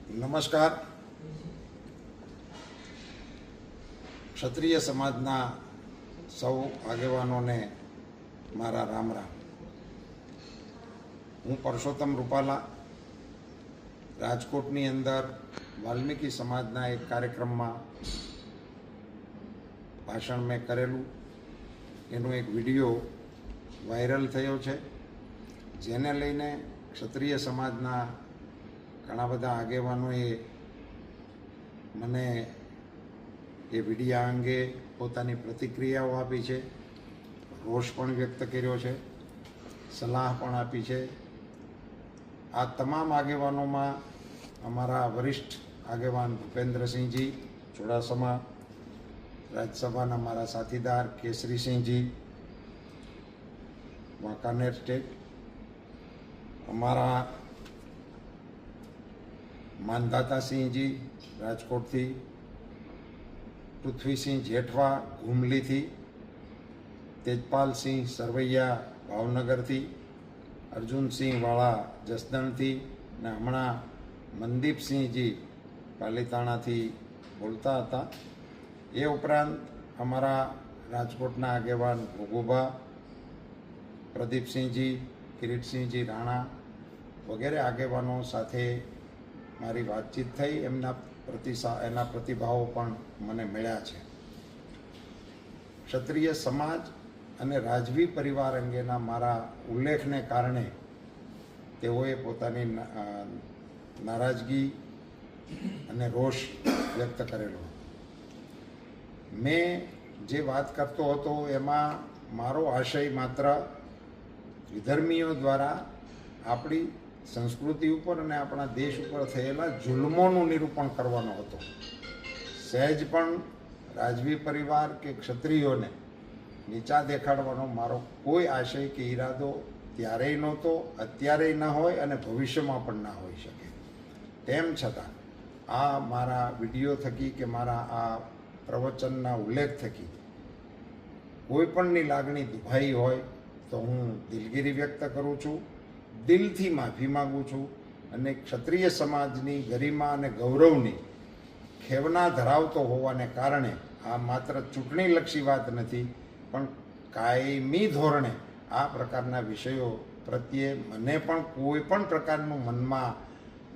નમસ્કાર. ક્ષત્રિય સમાજના સૌ આગેવાનોને મારા રામ રામ. હું પરસોત્તમ રૂપાલા રાજકોટની અંદર વાલ્મીકી સમાજના એક કાર્યક્રમમાં ભાષણ મેં કરેલું. એનો એક વિડીયો વાયરલ થયો છે, જેને લઈને ક્ષત્રિય સમાજના ઘણા બધા આગેવાનોએ મને એ વિડીયા અંગે પોતાની પ્રતિક્રિયાઓ આપી છે, રોષ પણ વ્યક્ત કર્યો છે, સલાહ પણ આપી છે. આ તમામ આગેવાનોમાં અમારા વરિષ્ઠ આગેવાન ભૂપેન્દ્રસિંહજી ચુડાસમા, રાજ્યસભાના મારા સાથીદાર કેસરીસિંહજી વાંકાનેર સ્ટેટ, અમારા માનદાતાસિંહજી રાજકોટથી, પૃથ્વીસિંહ જેઠવા ઘુમલીથી, તેજપાલસિંહ સરવૈયા ભાવનગરથી, અર્જુનસિંહ વાળા જસદણથી, ને હમણાં મનદીપસિંહજી પાલીતાણાથી બોલતા હતા. એ ઉપરાંત અમારા રાજકોટના આગેવાન ભોગુભા, પ્રદીપસિંહજી, કિરીટસિંહજી રાણા વગેરે આગેવાનો સાથે મારી વાતચીત થઈ. એના પ્રતિભાવો પણ મને મળ્યા છે. ક્ષત્રિય સમાજ અને રાજવી પરિવાર અંગેના મારા ઉલ્લેખને કારણે તેઓએ પોતાની નારાજગી અને રોષ વ્યક્ત કરેલો. મેં જે વાત કરતો હતો એમાં મારો આશય માત્ર વિધર્મીઓ દ્વારા આપણી સંસ્કૃતિ ઉપર અને આપણા દેશ ઉપર થયેલા જુલ્મોનું નિરૂપણ કરવાનો હતો. સહેજ પણ રાજવી પરિવાર કે ક્ષત્રિયોને નીચા દેખાડવાનો મારો કોઈ આશય કે ઈરાદો ત્યારેય નહોતો, અત્યારેય ન હોય અને ભવિષ્યમાં પણ ના હોઈ શકે. તેમ છતાં આ મારા વિડીયો થકી કે મારા આ પ્રવચનના ઉલ્લેખ થકી કોઈ પણની લાગણી દુભાઈ હોય તો હું દિલગીરી વ્યક્ત કરું છું, દિલથી માફી માગું છું. અને ક્ષત્રિય સમાજની ગરિમા અને ગૌરવની ખેવના ધરાવતો હોવાને કારણે આ માત્ર ચૂંટણીલક્ષી વાત નથી, પણ કાયમી ધોરણે આ પ્રકારના વિષયો પ્રત્યે મને પણ કોઈ પણ પ્રકારનું મનમાં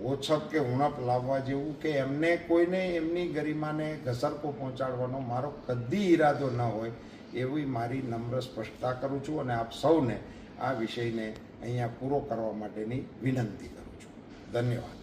ઓછપ કે ઉણપ લાવવા જેવું કે એમને કોઈને એમની ગરિમાને ઘસરકો પહોંચાડવાનો મારો કદી ઈરાદો ન હોય એવી મારી નમ્ર સ્પષ્ટતા કરું છું. અને આપ સૌને આ વિષયને અહીંયા પૂરો કરવા માટેની વિનંતી કરું છું. ધન્યવાદ.